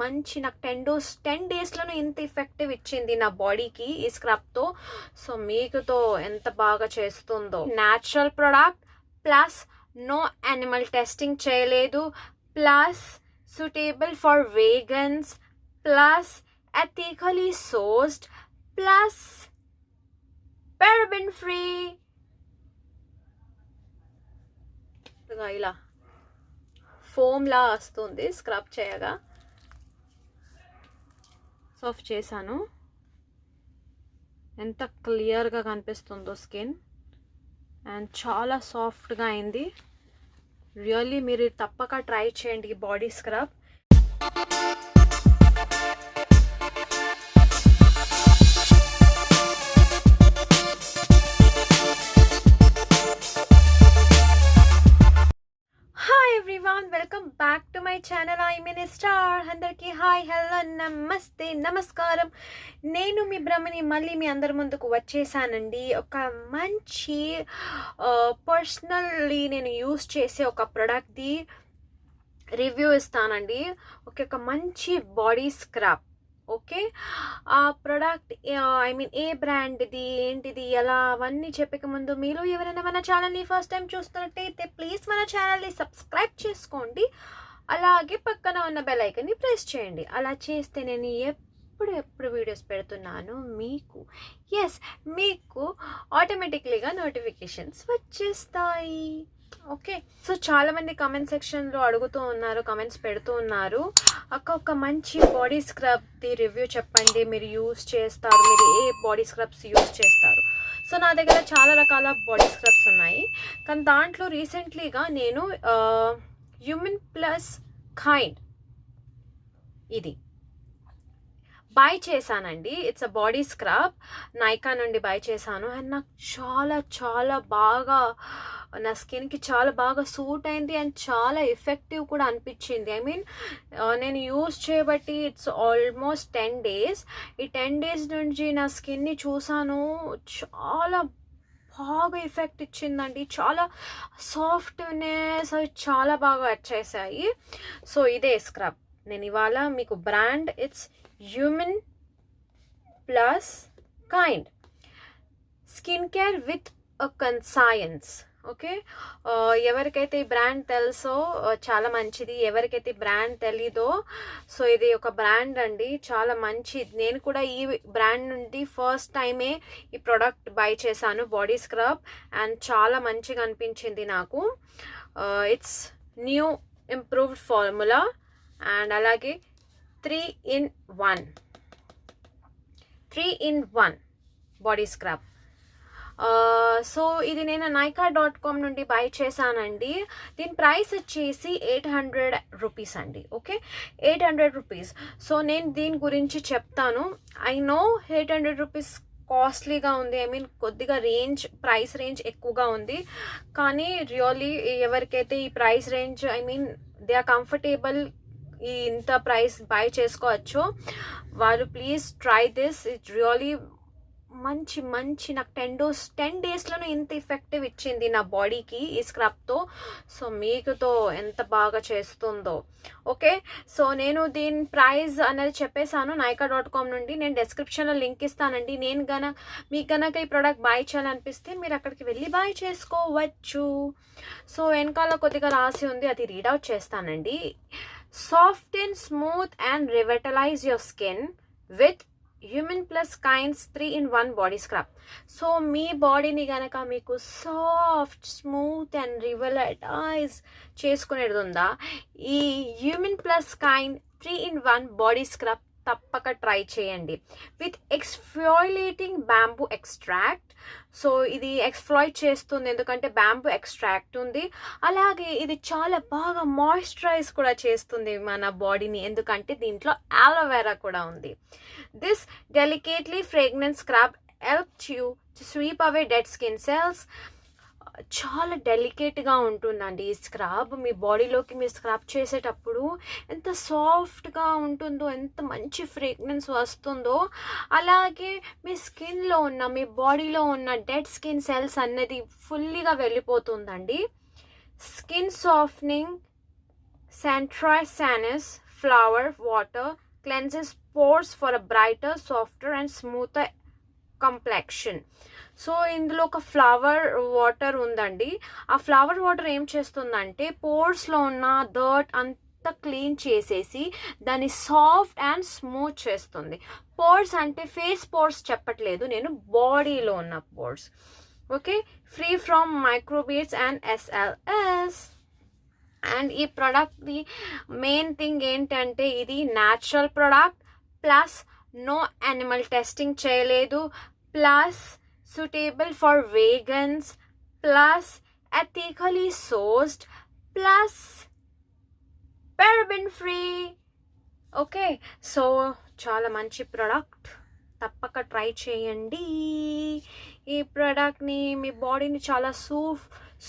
మంచి నాకు 10 డేస్లోనే ఇంత ఎఫెక్టివ్ ఇచ్చింది నా బాడీకి ఈ స్క్రబ్తో. సో మీకుతో ఎంత బాగా చేస్తుందో. Natural product plus no animal testing చేయలేదు, plus suitable for vegans, plus ethically sourced, plus paraben free. ఇలా ఫోమ్ లా వస్తుంది స్క్రబ్ చేయగా. సాఫ్ట్ చేశాను, ఎంత క్లియర్గా కనిపిస్తుందో స్కిన్, అండ్ చాలా సాఫ్ట్గా అయింది. రియల్లీ మీరు తప్పక ట్రై చేయండి ఈ body scrub. Welcome back to my channel I mean star. అందరికీ హాయ్, హలో, నమస్తే, నమస్కారం. నేను మీ బ్రహ్మని మళ్ళీ మీ అందరి ముందుకు వచ్చేసానండి. ఒక మంచి పర్సనల్లీ నేను యూస్ చేసే ఒక ప్రోడక్ట్ది రివ్యూ ఇస్తానండి. ఒక మంచి బాడీ స్క్రబ్. ఓకే, ఆ ప్రోడక్ట్ ఐ మీన్ ఏ బ్రాండ్ది, ఏంటిది, ఎలా, అవన్నీ చెప్పక ముందు మీరు ఎవరైనా మన ఛానల్ని ఫస్ట్ టైం చూస్తున్నట్టయితే ప్లీజ్ మన ఛానల్ని సబ్స్క్రైబ్ చేసుకోండి. అలాగే పక్కన ఉన్న బెల్ ఐకాన్ని ప్రెస్ చేయండి. అలా చేస్తే నేను ఎప్పుడు వీడియోస్ పెడుతున్నాను మీకు ఆటోమేటిక్లీగా నోటిఫికేషన్స్ వచ్చేస్తాయి. ఓకే, సో చాలామంది కామెంట్ సెక్షన్లో అడుగుతూ ఉన్నారు, కామెంట్స్ పెడుతూ ఉన్నారు, ఒక మంచి బాడీ స్క్రబ్ది రివ్యూ చెప్పండి, మీరు యూస్ చేస్తారు, మీరు ఏ బాడీ స్క్రబ్స్ యూస్ చేస్తారు. సో నా దగ్గర చాలా రకాల బాడీ స్క్రబ్స్ ఉన్నాయి, కానీ దాంట్లో రీసెంట్లీగా నేను హ్యూమన్ ప్లస్ కైండ్ ఇది బై చేశానండి. It's a body scrub, Nykaa నుండి బై చేశాను. అండ్ నాకు చాలా బాగా నా స్కిన్కి చాలా బాగా సూట్ అయింది అండ్ చాలా ఎఫెక్టివ్ కూడా అనిపించింది. ఐ మీన్ నేను యూస్ చేయబట్టి ఇట్స్ ఆల్మోస్ట్ 10 days. ఈ 10 days నుంచి నా స్కిన్ని చూసాను, చాలా బాగా ఎఫెక్ట్ ఇచ్చిందండి. చాలా సాఫ్ట్నెస్ అవి చాలా బాగా వచ్చేసాయి. సో ఇదే స్క్రబ్ నేను ఇవాళ మీకు brand it's human plus kind skin care with science. Okay, ఎవరికైతే ఈ బ్రాండ్ తెలుసో చాలా మంచిది, ఎవరికైతే ఈ బ్రాండ్ తెలీదో సో ఇది ఒక బ్రాండ్ అండి, చాలా మంచిది. నేను కూడా ఈ బ్రాండ్ నుండి ఫస్ట్ టైమే ఈ ప్రోడక్ట్ బై చేశాను, బాడీ స్క్రబ్, అండ్ చాలా మంచిగా అనిపించింది నాకు. It's new improved formula and అలాగే 3-in-1 బాడీ స్క్రబ్. సో ఇది నేను nykaa.com నుండి బై చేశానండి. దీని ప్రైస్ వచ్చేసి 800 రూపీస్ అండి. Okay, 800 rupees. సో నేను దీని గురించి చెప్తాను. ఐ నో 800 రూపీస్ కాస్ట్లీగా ఉంది, ఐ మీన్ కొద్దిగా ప్రైస్ రేంజ్ ఎక్కువగా ఉంది, కానీ రియల్లీ ఎవరికైతే ఈ price range I mean they are comfortable ఈ ఇంత ప్రైస్ బై చేసుకోవచ్చు, వాళ్ళు please try this. It really మంచి నాకు 10 డేస్లోనే ఇంత ఎఫెక్టివ్ ఇచ్చింది నా బాడీకి ఈ స్క్రబ్తో. సో మీకుతో ఎంత బాగా చేస్తుందో. ఓకే, సో నేను దీని ప్రైస్ అనేది చెప్పేశాను nykaa.com నుండి. నేను డిస్క్రిప్షన్లో లింక్ ఇస్తానండి. మీకు గనక ఈ ప్రోడక్ట్ బై చేయాలనిపిస్తే మీరు అక్కడికి వెళ్ళి బై చేసుకోవచ్చు. సో వెనకాల కొద్దిగా రాసి ఉంది, అది రీడౌట్ చేస్తానండి. Soften, smooth and revitalize your skin with human plus kinds 3-in-1 body scrub. So మీ బాడీని కనుక మీకు సాఫ్ట్, స్మూత్ అండ్ రివలటైజ్ చేసుకునేది ఉందా, ఈ human plus kind 3-in-1 body scrub తప్పక ట్రై చేయండి. With exfoliating bamboo extract. So ఇది ఎక్స్ఫ్లాయిట్ చేస్తుంది ఎందుకంటే బ్యాంబూ ఎక్స్ట్రాక్ట్ ఉంది. అలాగే ఇది చాలా బాగా మాయిశ్చరైజ్ కూడా చేస్తుంది మన బాడీని, ఎందుకంటే దీంట్లో అలోవెరా కూడా ఉంది. This delicately fragrance scrub helps you to sweep away dead skin cells. చాలా డెలికేట్గా ఉంటుందండి ఈ స్క్రబ్. మీ బాడీలోకి మీరు స్క్రబ్ చేసేటప్పుడు ఎంత సాఫ్ట్గా ఉంటుందో, ఎంత మంచి ఫ్రేగ్రెన్స్ వస్తుందో, అలాగే మీ స్కిన్లో ఉన్న, మీ బాడీలో ఉన్న డెడ్ స్కిన్ సెల్స్ అన్నది ఫుల్లీగా వెళ్ళిపోతుందండి. స్కిన్ సాఫ్టనింగ్, సెంట్రాసానస్ flower water cleanses pores for a brighter, softer and smoother complexion. So ఇందులో ఒక ఫ్లవర్ వాటర్ ఉందండి. ఆ ఫ్లవర్ వాటర్ ఏం చేస్తుందంటే పోర్స్లో ఉన్న డర్ట్ అంతా క్లీన్ చేసేసి దాన్ని సాఫ్ట్ అండ్ స్మూత్ చేస్తుంది. పోర్స్ అంటే ఫేస్ పోర్స్ చెప్పట్లేదు నేను, బాడీలో ఉన్న pores. Okay, free from microbeads and SLS. And ఈ ప్రోడక్ట్ది మెయిన్ థింగ్ ఏంటంటే ఇది natural product, plus no animal testing చేయలేదు, plus suitable for vegans, plus ethically sourced, plus paraben free. Okay, so చాలా మంచి ప్రోడక్ట్, తప్పక ట్రై చేయండి. ఈ ప్రోడక్ట్ని మీ బాడీని చాలా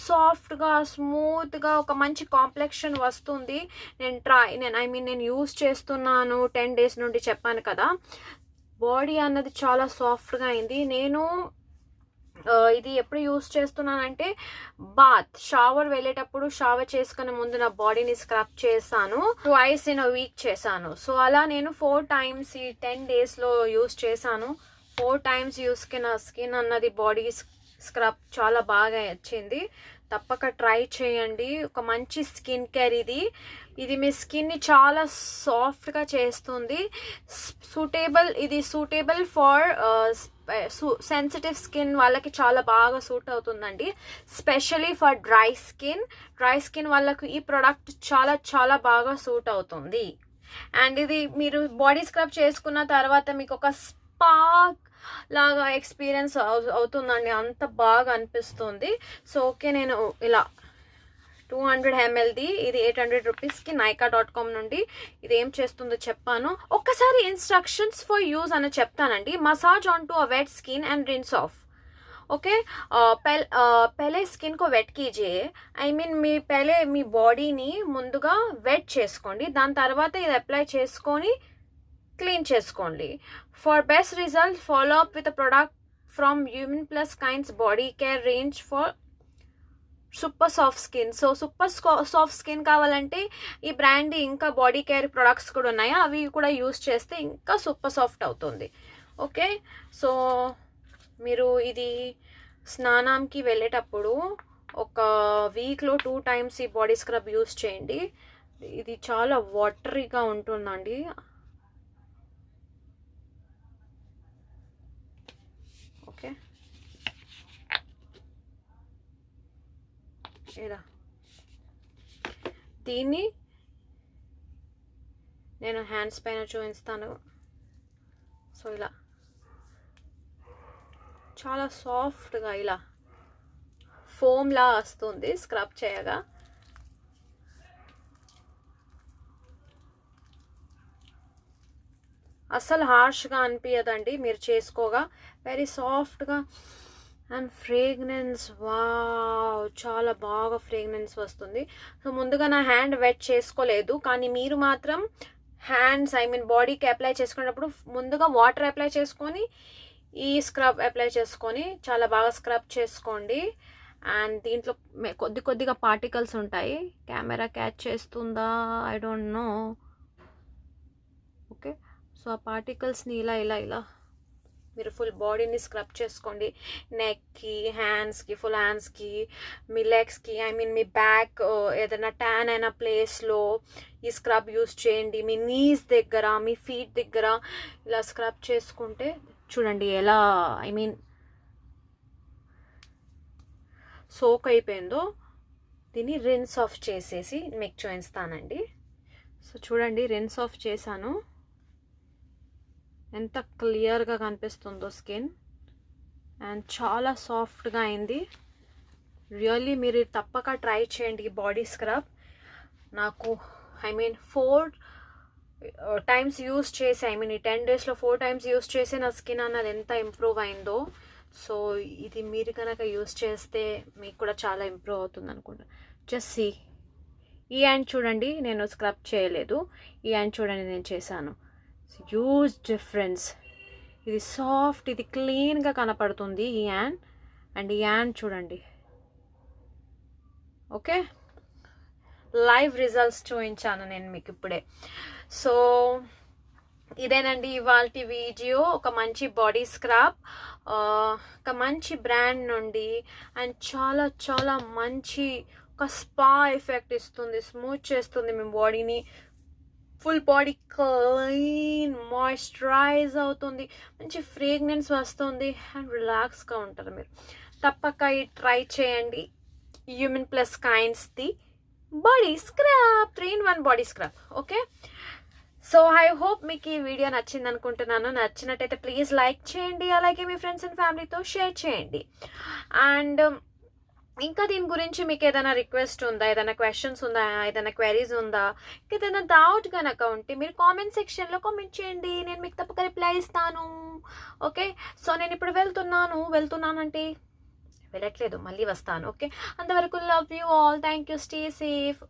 సాఫ్ట్గా స్మూత్గా ఒక మంచి కాంప్లెక్షన్ వస్తుంది. నేను యూస్ చేస్తున్నాను 10 days నుండి, చెప్పాను కదా. బాడీ అన్నది చాలా సాఫ్ట్గా అయింది. నేను ఇది ఎప్పుడు యూస్ చేస్తున్నానంటే షవర్ వెళ్ళేటప్పుడు, షవర్ చేసుకునే ముందు నా బాడీని స్క్రబ్ చేశాను, 2 in a week చేశాను. సో అలా నేను 4 times ఈ 10 daysలో యూస్ చేశాను. 4 times యూస్కి నా స్కిన్ అన్నది బాడీ స్క్రబ్ చాలా బాగా వచ్చింది. తప్పక ట్రై చేయండి. ఒక మంచి స్కిన్ కేర్ ఇది మీ స్కిన్ని చాలా సాఫ్ట్గా చేస్తుంది. ఇది సూటేబుల్ ఫర్ సెన్సిటివ్ స్కిన్ వాళ్ళకి చాలా బాగా సూట్ అవుతుందండి. స్పెషలీ ఫర్ డ్రై స్కిన్ వాళ్ళకు ఈ ప్రోడక్ట్ చాలా చాలా బాగా సూట్ అవుతుంది. అండ్ ఇది మీరు బాడీ స్క్రబ్ చేసుకున్న తర్వాత మీకు ఒక స్పార్క్ లాగా ఎక్స్పీరియన్స్ అవుతుందండి, అంత బాగా అనిపిస్తుంది. సో ఓకే, నేను ఇలా 200 mlది ఇది 800 రూపీస్కి Nykaa.com నుండి ఇది ఏం చేస్తుందో చెప్పాను. ఒక్కసారి ఇన్స్ట్రక్షన్స్ ఫర్ యూజ్ అని చెప్తానండి. Massage on to a wet skin and rinse off. Okay, पहले स्किन को वेट कीजिए. మీ పहले మీ బాడీని ముందుగా వెట్ చేసుకోండి, దాని తర్వాత ఇది అప్లై చేసుకొని క్లీన్ చేసుకోండి. For best result follow up with product from human plus kinds body care range for super soft skin. So super soft skin కావాలంటే ఈ బ్రాండ్ ఇంకా బాడీ కేర్ ప్రొడక్ట్స్ కూడా ఉన్నాయి, అవి కూడా యూస్ చేస్తే ఇంకా సూపర్ సాఫ్ట్ అవుతుంది. ఓకే, సో మీరు ఇది స్నానానికి వెళ్ళేటప్పుడు ఒక వీక్లో 2 times ఈ బాడీ స్క్రబ్ యూస్ చేయండి. ఇది చాలా వాటరీగా ఉంటుందండి. ఓకే, ఇలా దీన్ని నేను హ్యాండ్స్ పైన చూపిస్తాను. సో ఇలా చాలా సాఫ్ట్గా ఇలా ఫోమ్లా వస్తుంది స్క్రబ్ చేయగా. అస్సలు హార్ష్గా అనిపించదండి మీరు చేసుకోగా. వెరీ సాఫ్ట్గా అండ్ ఫ్రేగ్రెన్స్, వావ్, చాలా బాగా ఫ్రేగ్రెన్స్ వస్తుంది. సో ముందుగా నా హ్యాండ్ వెట్ చేసుకోలేదు, కానీ మీరు మాత్రం హ్యాండ్స్ బాడీకి అప్లై చేసుకునేటప్పుడు ముందుగా వాటర్ అప్లై చేసుకొని ఈ స్క్రబ్ అప్లై చేసుకొని చాలా బాగా స్క్రబ్ చేసుకోండి. అండ్ దీంట్లో కొద్దిగా పార్టికల్స్ ఉంటాయి. కెమెరా క్యాచ్ చేస్తుందా, I don't know. Okay, so ఆ పార్టికల్స్ని ఇలా మీరు ఫుల్ బాడీని స్క్రబ్ చేసుకోండి. నెక్కి, హ్యాండ్స్కి, ఫుల్ హ్యాండ్స్కి, మీ లెగ్స్కి, మీ బ్యాక్ ఏదైనా ట్యాన్ అయిన ప్లేస్లో ఈ స్క్రబ్ యూస్ చేయండి. మీ నీస్ దగ్గర, మీ ఫీట్ దగ్గర ఇలా స్క్రబ్ చేసుకుంటే చూడండి ఎలా సోక్ అయిపోయిందో. దీన్ని రిన్స్ ఆఫ్ చేసేసి మీకు చూపిస్తానండి. సో చూడండి, రిన్స్ ఆఫ్ చేశాను, ఎంత క్లియర్గా కనిపిస్తుందో స్కిన్. అండ్ చాలా సాఫ్ట్గా అయింది. రియల్లీ మీరు తప్పక ట్రై చేయండి ఈ బాడీ స్క్రబ్. నాకు 4 times యూస్ చేసి ఈ 10 daysలో 4 times యూస్ చేసి నా స్కిన్ అన్నది ఎంత ఇంప్రూవ్ అయిందో. సో ఇది మీరు కనుక యూస్ చేస్తే మీకు కూడా చాలా ఇంప్రూవ్ అవుతుంది అనుకుంటా. జస్ట్ సీ, ఈ హ్యాండ్ చూడండి, నేను స్క్రబ్ చేయలేదు. ఈ హ్యాండ్ చూడండి, నేను చేశాను. Huge difference. ఇది సాఫ్ట్, ఇది క్లీన్గా కనపడుతుంది ఈ హ్యాండ్. అండ్ ఈ హ్యాండ్ చూడండి. ఓకే, లైవ్ రిజల్ట్స్ చూపించాను నేను మీకు ఇప్పుడే. సో ఇదేనండి ఇవాల్టి వీడియో. ఒక మంచి బాడీ స్క్రబ్, ఒక మంచి బ్రాండ్ నుండి, అండ్ చాలా చాలా మంచి ఒక స్పా ఎఫెక్ట్ ఇస్తుంది, స్మూత్ చేస్తుంది మీ బాడీని, ఫుల్ బాడీ క్లీన్ మాయిశ్చరైజ్ అవుతుంది, మంచి ఫ్రేగ్రెన్స్ వస్తుంది, అండ్ రిలాక్స్గా ఉంటారు మీరు. తప్పక ఈ ట్రై చేయండి. హ్యూమన్ ప్లస్ కైండ్స్ది body scrub, 3-in-1 body scrub. Okay, so I hope మీకు ఈ వీడియో నచ్చింది అనుకుంటున్నాను. నచ్చినట్టయితే ప్లీజ్ లైక్ చేయండి, అలాగే మీ ఫ్రెండ్స్ అండ్ ఫ్యామిలీతో షేర్ చేయండి. అండ్ ఇంకా దీని గురించి మీకు ఏదైనా రిక్వెస్ట్ ఉందా, ఏదైనా క్వశ్చన్స్ ఉందా, ఏదైనా క్వైరీస్ ఉందా, ఏదైనా డౌట్ కనుక ఉంటే మీరు కామెంట్ సెక్షన్లో కామెంట్ చేయండి, నేను మీకు తప్పక రిప్లై ఇస్తాను. ఓకే, సో నేను ఇప్పుడు వెళ్తున్నానంటే వెళ్ళట్లేదు, మళ్ళీ వస్తాను. ఓకే, అంతవరకు love you all, thank you, stay safe.